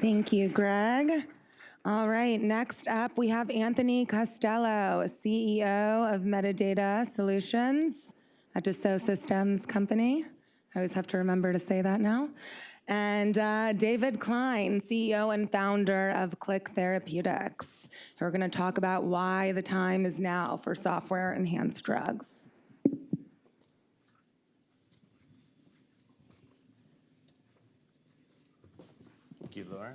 Thank you, Greg. All right, next up we have Anthony Costello, CEO of Medidata Solutions, a Dassault Systems company. I always have to remember to say that now. And David Klein, CEO and founder of Therapeutics. We're going to talk about why the time is now for software-enhanced drugs. Thank you, Laura.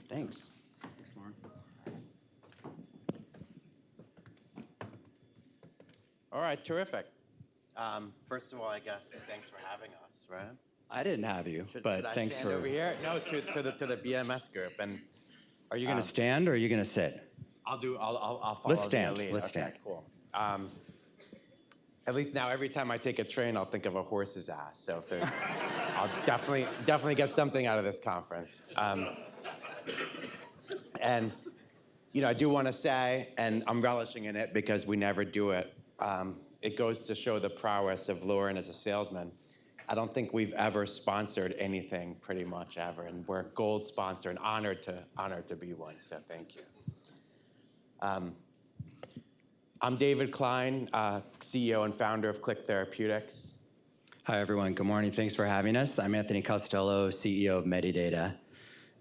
Thanks. Thanks, Lauren. All right, terrific. First of all, I guess thanks for having us, right? I didn't have you, Should but I thanks stand for. over here. No, to the BMS group, and Are you going to stand or are you going to sit? I'll follow. Let's stand. The lead. Let's Okay, stand. Cool. At least now, every time I take a train, I'll think of a horse's ass. So if there's, I'll definitely get something out of this conference. And I do want to say, and I'm relishing in it because we never do it. It goes to show the prowess of Lauren as a salesman. I don't think we've ever sponsored anything, pretty much ever, and we're a gold sponsor, and honored to be one. So thank you. I'm David Klein, CEO and founder of Therapeutics. Hi, everyone. Good morning. Thanks for having us. I'm Anthony Costello, CEO of Medidata.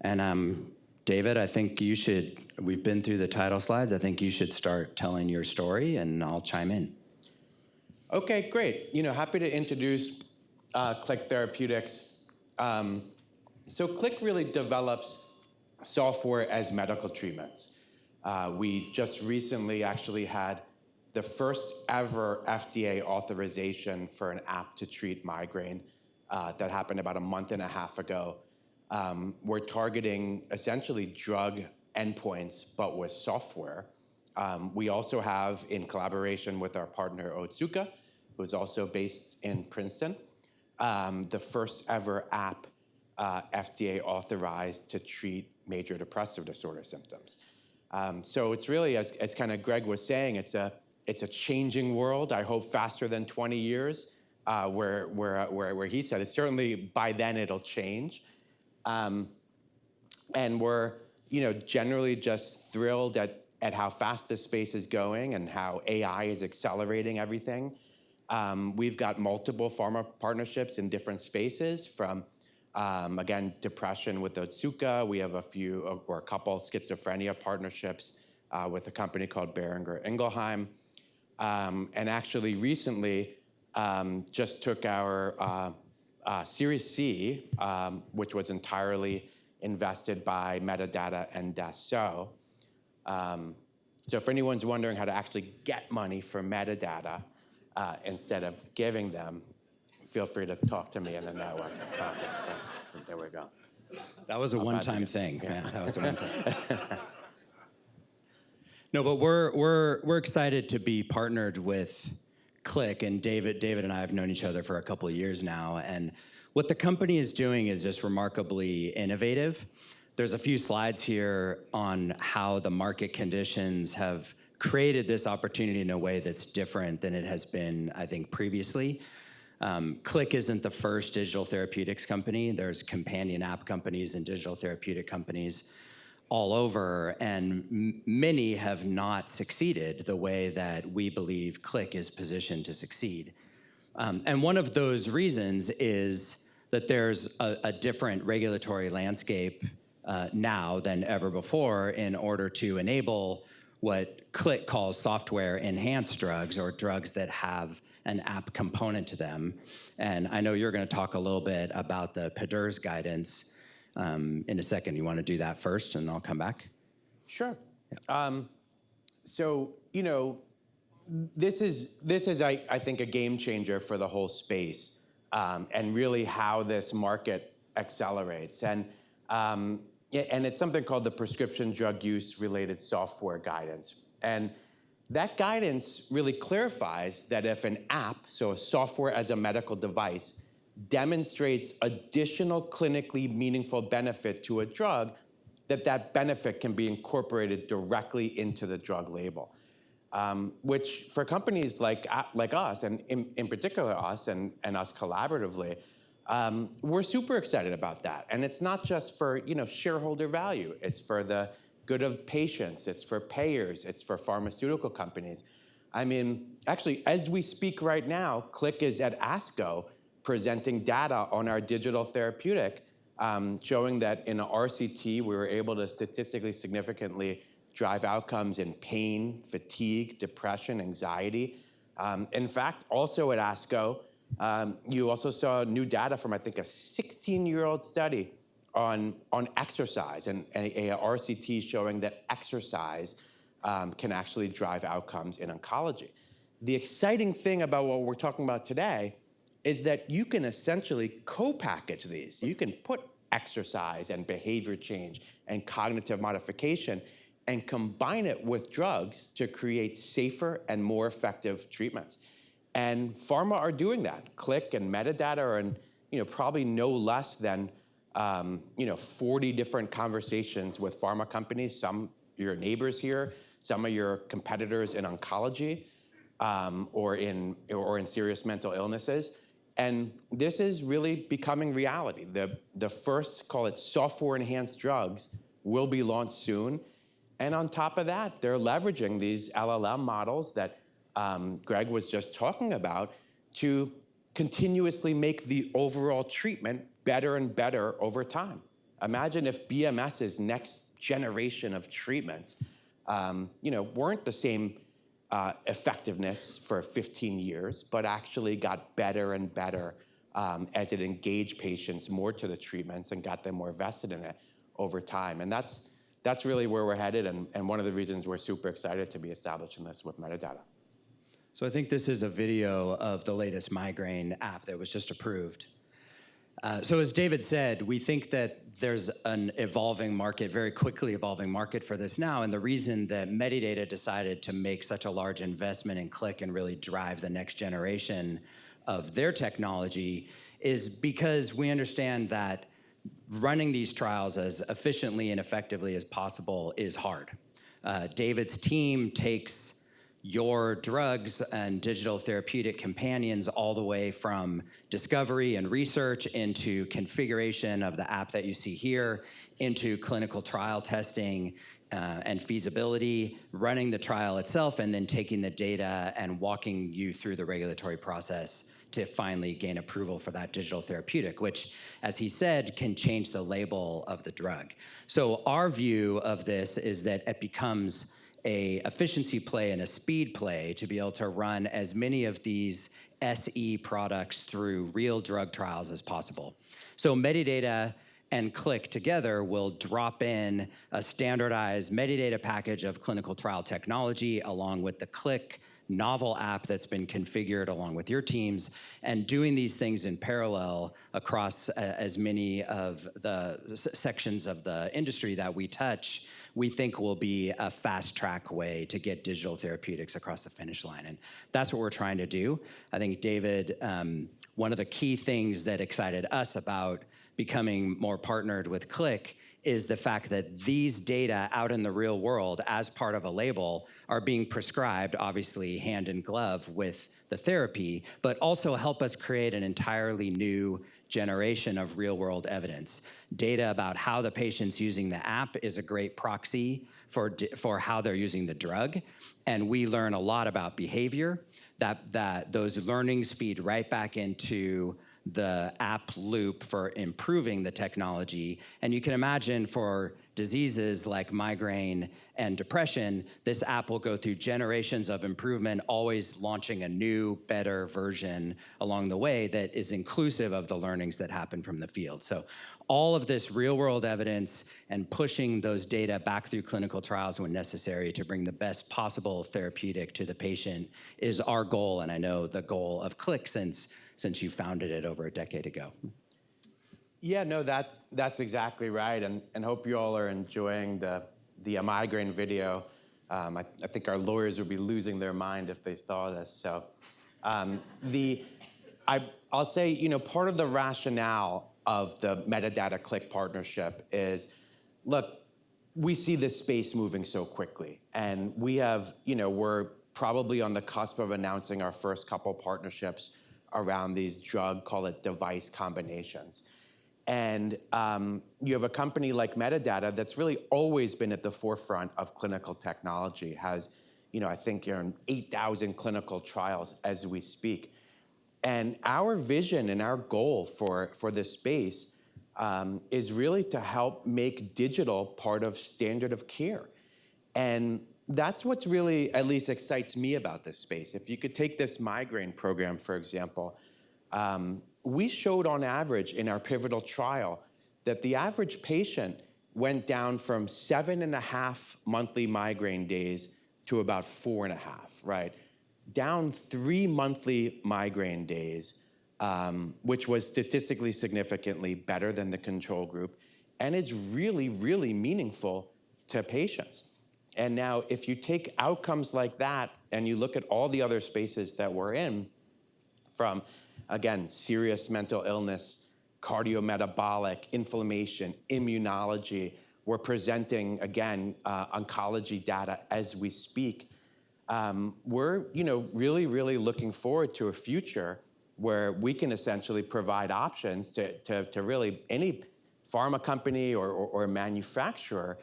And David, I think you should, we've been through the title slides. I think you should start telling your story, and I'll chime in. Okay, great. Happy to introduce Therapeutics. So really develops software as medical treatments. We just recently actually had the first ever FDA authorization for an app to treat migraine that happened about a month and a half ago. We're targeting essentially drug endpoints, but with software. We also have, in collaboration with our partner Otsuka, who's also based in Princeton, the first ever app FDA authorized to treat major depressive disorder symptoms. So it's really, as kind of Greg was saying, it's a changing world. I hope faster than 20 years, where he said it. Certainly by then it'll change, and we're generally just thrilled at how fast this space is going and how AI is accelerating everything. We've got multiple pharma partnerships in different spaces, from again, depression with Otsuka. We have a couple schizophrenia partnerships with a company called Boehringer Ingelheim. And actually recently just took our Series C, which was entirely invested by Medidata and Dassault. So if anyone's wondering how to actually get money from Medidata instead of giving them, feel free to talk to me in the network office. But there we go. That was a one-time thing. Yeah, that was a one-time. No, but we're excited to be partnered with Click, and David and I have known each other for a couple of years now, and what the company is doing is just remarkably innovative. There's a few slides here on how the market conditions have created this opportunity in a way that's different than it has been, I think, previously. Click isn't the first digital therapeutics company. There's companion app companies and digital therapeutic companies all over, and many have not succeeded the way that we believe Click is positioned to succeed. And one of those reasons is that there's a different regulatory landscape now than ever before in order to enable what Click calls software-enhanced drugs, or drugs that have an app component to them. And I know you're going to talk a little bit about the PDURS guidance in a second. You want to do that first, and I'll come back? Sure. Yeah. So, this is I think, a game changer for the whole space, and really how this market accelerates. And it's something called the Prescription Drug Use Related Software Guidance. And that guidance really clarifies that if an app, so a software as a medical device, demonstrates additional clinically meaningful benefit to a drug, that benefit can be incorporated directly into the drug label. Which for companies like us, and in particular us and us collaboratively, We're super excited about that. And it's not just for shareholder value. It's for the good of patients. It's for payers. It's for pharmaceutical companies. I mean, actually, as we speak right now, Click is at ASCO presenting data on our digital therapeutic, showing that in a RCT, we were able to statistically significantly drive outcomes in pain, fatigue, depression, anxiety. In fact, also at ASCO, you also saw new data from, I think, a 16-year-old study on exercise and a RCT showing that exercise can actually drive outcomes in oncology. The exciting thing about what we're talking about today is that you can essentially co-package these. You can put exercise and behavior change and cognitive modification and combine it with drugs to create safer and more effective treatments. And pharma are doing that. Click and Medidata are in probably no less than 40 different conversations with pharma companies, some your neighbors here, some of your competitors in oncology, or in serious mental illnesses. And this is really becoming reality. The first, call it software-enhanced drugs, will be launched soon. And on top of that, they're leveraging these LLM models that Greg was just talking about to continuously make the overall treatment better and better over time. Imagine if BMS's next generation of treatments weren't the same effectiveness for 15 years, but actually got better and better as it engaged patients more to the treatments and got them more vested in it over time. And that's really where we're headed, and one of the reasons we're super excited to be establishing this with Medidata. So I think this is a video of the latest migraine app that was just approved. So as David said, we think that there's an evolving market, very quickly evolving market for this now, and the reason that Medidata decided to make such a large investment in Click and really drive the next generation of their technology is because we understand that running these trials as efficiently and effectively as possible is hard. David's team takes your drugs and digital therapeutic companions all the way from discovery and research into configuration of the app that you see here, into clinical trial testing and feasibility, running the trial itself, and then taking the data and walking you through the regulatory process to finally gain approval for that digital therapeutic, which, as he said, can change the label of the drug. So our view of this is that it becomes a efficiency play and a speed play to be able to run as many of these SE products through real drug trials as possible. So Medidata and Click together will drop in a standardized Medidata package of clinical trial technology along with the Click novel app that's been configured along with your teams, and doing these things in parallel across as many of the sections of the industry that we touch, we think will be a fast-track way to get digital therapeutics across the finish line. And that's what we're trying to do. I think, David, one of the key things that excited us about becoming more partnered with Click is the fact that these data out in the real world as part of a label are being prescribed, obviously hand in glove with the therapy, but also help us create an entirely new generation of real world evidence. Data about how the patient's using the app is a great proxy for how they're using the drug. And we learn a lot about behavior, that those learnings feed right back into the app loop for improving the technology. And you can imagine for diseases like migraine and depression, this app will go through generations of improvement, always launching a new, better version along the way that is inclusive of the learnings that happen from the field. So all of this real-world evidence and pushing those data back through clinical trials when necessary to bring the best possible therapeutic to the patient is our goal, and I know the goal of Click since you founded it over a decade ago. Yeah, no, that's exactly right, and hope you all are enjoying the migraine video. I think our lawyers would be losing their mind if they saw this. So, I'll say, part of the rationale of the Medidata Click partnership is, look, we see this space moving so quickly, and we have, we're probably on the cusp of announcing our first couple partnerships around these drug, call it device combinations. And you have a company like Medidata that's really always been at the forefront of clinical technology, has, I think you're in 8,000 clinical trials as we speak. And our vision and our goal for this space is really to help make digital part of standard of care. And that's what's really, at least excites me about this space. If you could take this migraine program, for example, we showed on average in our pivotal trial that the average patient went down from 7.5 monthly migraine days to about 4.5, right? Down 3 monthly migraine days, which was statistically significantly better than the control group, and is really, really meaningful to patients. And now, if you take outcomes like that and you look at all the other spaces that we're in, from, again, serious mental illness, cardiometabolic, inflammation, immunology, we're presenting, again, oncology data as we speak. We're really, really looking forward to a future where we can essentially provide options to really any pharma company or manufacturer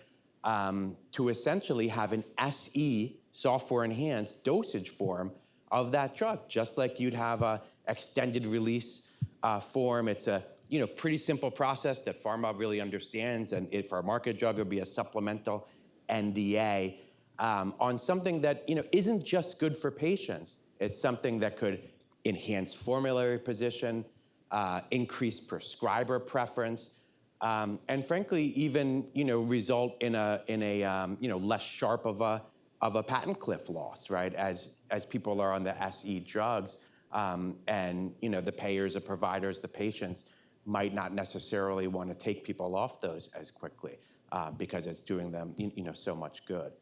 to essentially have an SE, software-enhanced dosage form of that drug, just like you'd have a extended release form. It's a pretty simple process that pharma really understands, and for a market drug, it would be a supplemental NDA on something that isn't just good for patients. It's something that could enhance formulary position, increase prescriber preference, and frankly, even result in a less sharp of a patent cliff lost, right? As people are on the SE drugs, and the payers, the providers, the patients might not necessarily want to take people off those as quickly because it's doing them so much good.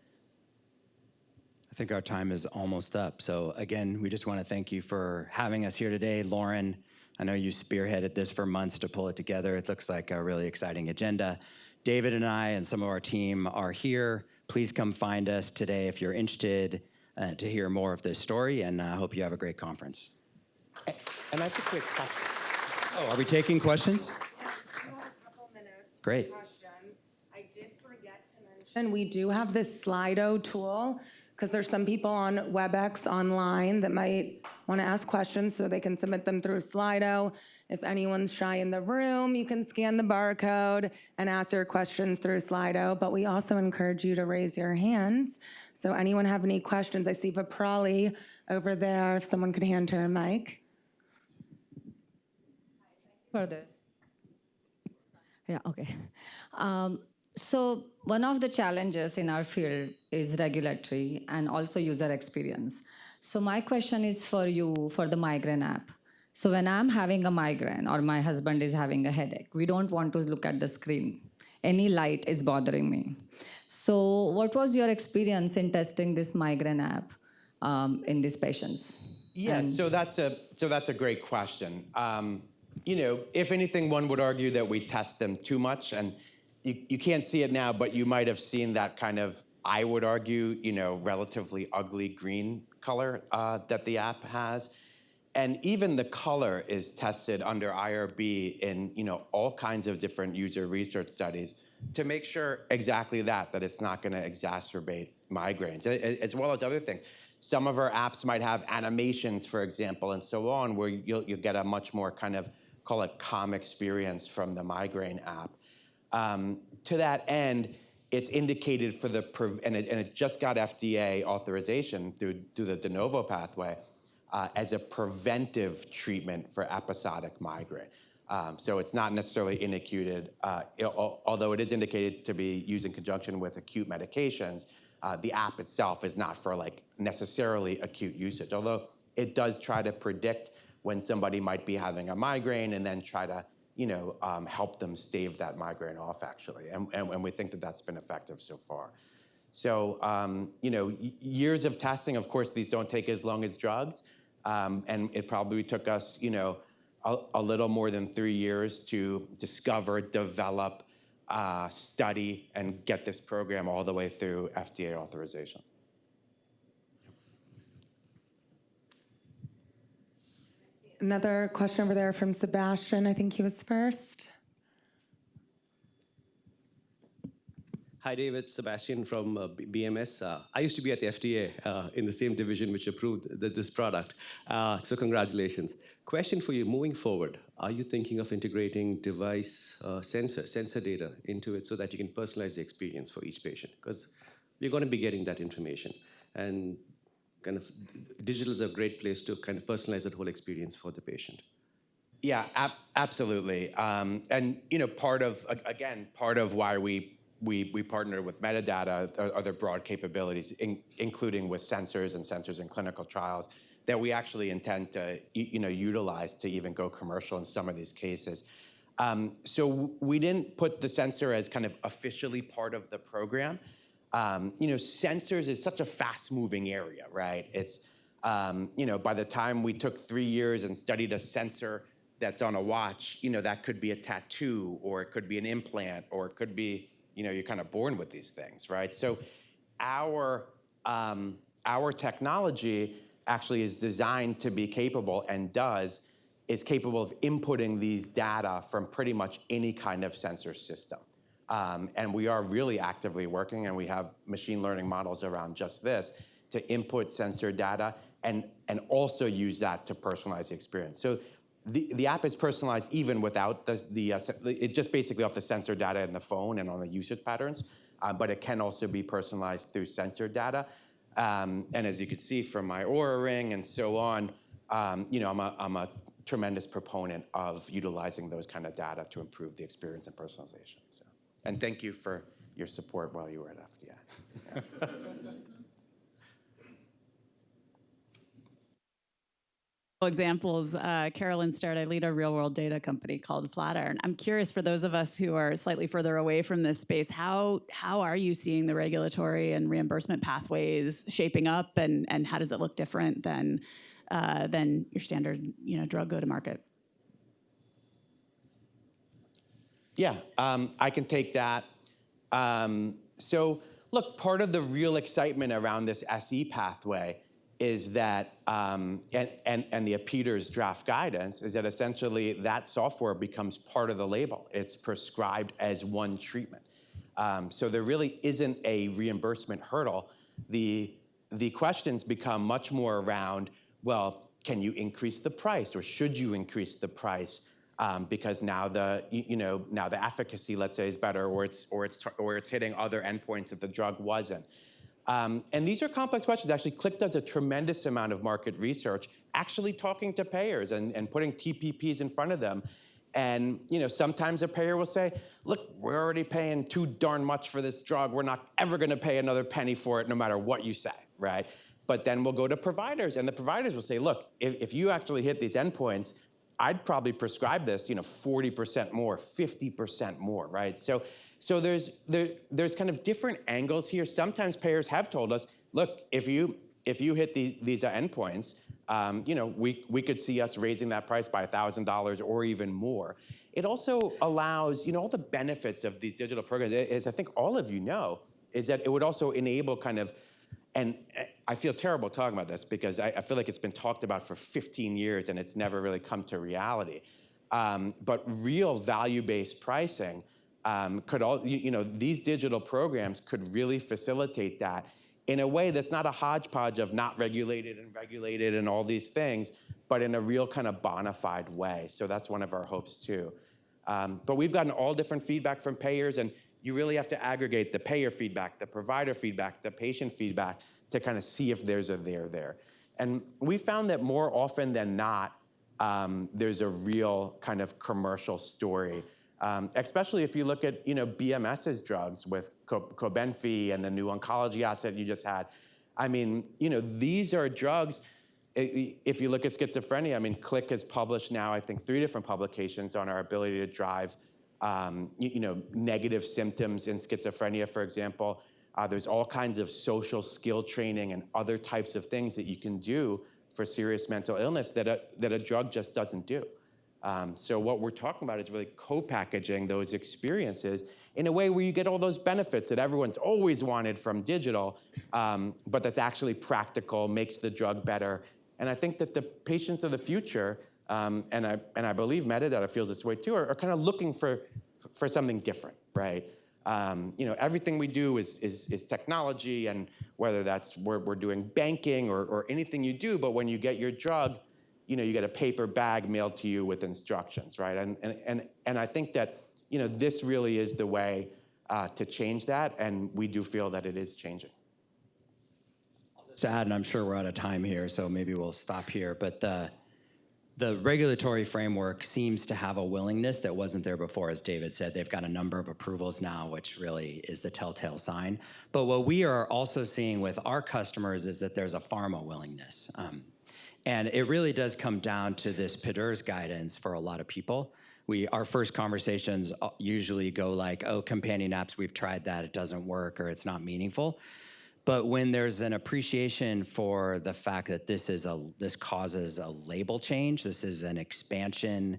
I think our time is almost up. So again, we just want to thank you for having us here today. Lauren, I know you spearheaded this for months to pull it together. It looks like a really exciting agenda. David and I and some of our team are here. Please come find us today if you're interested to hear more of this story, and I hope you have a great conference. And I think we have questions. Oh, are we taking questions? Yeah, we have a couple minutes. Great. For questions. I did forget to mention we do have this Slido tool, because there's some people on WebEx online that might want to ask questions, so they can submit them through Slido. If anyone's shy in the room, you can scan the barcode and ask your questions through Slido. But we also encourage you to raise your hands. So anyone have any questions? I see Viprali over there, if someone could hand her a mic. For this. Yeah, okay. So one of the challenges in our field is regulatory and also user experience. So my question is for you for the migraine app. So when I'm having a migraine or my husband is having a headache, we don't want to look at the screen. Any light is bothering me. So what was your experience in testing this migraine app in these patients? Yes, so that's a great question. If anything, one would argue that we test them too much, and you can't see it now, but you might have seen that kind of, I would argue, relatively ugly green color that the app has. And even the color is tested under IRB in all kinds of different user research studies to make sure exactly that it's not going to exacerbate migraines, as well as other things. Some of our apps might have animations, for example, and so on, where you'll get a much more kind of, call it calm experience from the migraine app. To that end, it's indicated for and it just got FDA authorization through the de novo pathway as a preventive treatment for episodic migraine. So it's not necessarily indicated, although it is indicated to be used in conjunction with acute medications. The app itself is not for necessarily acute usage, although it does try to predict when somebody might be having a migraine and then try to help them stave that migraine off, actually. And we think that that's been effective so far. So, years of testing, of course, these don't take as long as drugs. And it probably took us, a little more than 3 years to discover, develop, study, and get this program all the way through FDA authorization. Another question over there from Sebastian. I think he was first. Hi, David. Sebastian from BMS. I used to be at the FDA in the same division which approved this product. So congratulations. Question for you, moving forward, are you thinking of integrating device sensor data into it so that you can personalize the experience for each patient? Because we're going to be getting that information. And kind of digital is a great place to kind of personalize that whole experience for the patient. Yeah, absolutely. And part of why we partnered with Medidata are their broad capabilities, including with sensors in clinical trials that we actually intend to utilize to even go commercial in some of these cases. So we didn't put the sensor as kind of officially part of the program. Sensors is such a fast-moving area, right? It's by the time we took 3 years and studied a sensor that's on a watch, that could be a tattoo, or it could be an implant, or it could be, you're kind of born with these things, right? So our technology actually is designed to be capable is capable of inputting these data from pretty much any kind of sensor system. And we are really actively working, and we have machine learning models around just this, to input sensor data and also use that to personalize the experience. So the app is personalized even without it's just basically off the sensor data in the phone and on the usage patterns, but it can also be personalized through sensor data. And as you can see from my Oura Ring and so on, I'm a tremendous proponent of utilizing those kind of data to improve the experience and personalization. So, and thank you for your support while you were at FDA. Examples. Carolyn started, I lead a real-world data company called Flatiron. I'm curious, for those of us who are slightly further away from this space, how are you seeing the regulatory and reimbursement pathways shaping up, and how does it look different than your standard drug go-to-market? Yeah, I can take that. So look, part of the real excitement around this SE pathway is that, and the Peters draft guidance, is that essentially that software becomes part of the label. It's prescribed as one treatment. So there really isn't a reimbursement hurdle. The questions become much more around, well, can you increase the price, or should you increase the price? Because now the efficacy, let's say, is better, or it's hitting other endpoints that the drug wasn't. And these are complex questions. Actually, Click does a tremendous amount of market research, actually talking to payers and putting TPPs in front of them. And sometimes a payer will say, look, we're already paying too darn much for this drug. We're not ever going to pay another penny for it, no matter what you say, right? But then we'll go to providers, and the providers will say, look, if you actually hit these endpoints, I'd probably prescribe this, 40% more, 50% more, right? So there's kind of different angles here. Sometimes payers have told us, look, if you hit these endpoints, we could see us raising that price by $1,000 or even more. It also allows, all the benefits of these digital programs, as I think all of you know, is that it would also enable kind of, and I feel terrible talking about this because I feel like it's been talked about for 15 years and it's never really come to reality. But real value-based pricing these digital programs could really facilitate that in a way that's not a hodgepodge of not regulated and all these things, but in a real kind of bona fide way. So that's one of our hopes too. But we've gotten all different feedback from payers, and you really have to aggregate the payer feedback, the provider feedback, the patient feedback to kind of see if there's a there. And we found that more often than not, there's a real kind of commercial story, especially if you look at BMS's drugs with Cobenfy and the new oncology asset you just had. I mean, these are drugs. If you look at schizophrenia, I mean, Click has published now, I think, 3 different publications on our ability to drive negative symptoms in schizophrenia, for example. There's all kinds of social skill training and other types of things that you can do for serious mental illness that a drug just doesn't do. So what we're talking about is really co-packaging those experiences in a way where you get all those benefits that everyone's always wanted from digital, but that's actually practical, makes the drug better. And I think that the patients of the future and I believe Medidata feels this way too, are kind of looking for something different, right? Everything we do is technology, and whether that's we're doing banking or anything you do, but when you get your drug, you get a paper bag mailed to you with instructions, right? And I think that this really is the way to change that, and we do feel that it is changing. To add, and I'm sure we're out of time here, so maybe we'll stop here, but the regulatory framework seems to have a willingness that wasn't there before. As David said, they've got a number of approvals now, which really is the telltale sign. But what we are also seeing with our customers is that there's a pharma willingness. And it really does come down to this PDURS guidance for a lot of people. Our first conversations usually go like, oh, companion apps, we've tried that, it doesn't work, or it's not meaningful. But when there's an appreciation for the fact that this causes a label change, this is an expansion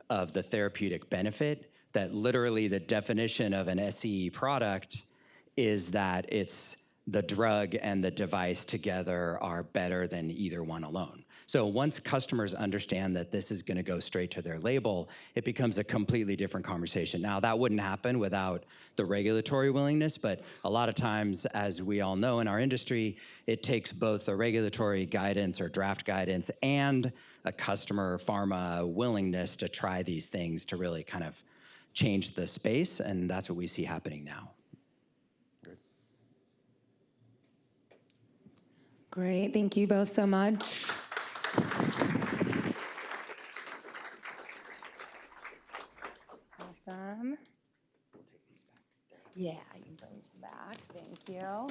of the therapeutic benefit, that literally the definition of an SCE product is that it's the drug and the device together are better than either one alone. So once customers understand that this is going to go straight to their label, it becomes a completely different conversation. Now, that wouldn't happen without the regulatory willingness, but a lot of times, as we all know in our industry, it takes both the regulatory guidance or draft guidance and a customer pharma willingness to try these things to really kind of change the space, and that's what we see happening now. Great, thank you both so much. Awesome. Yeah, you can bring them back, thank you.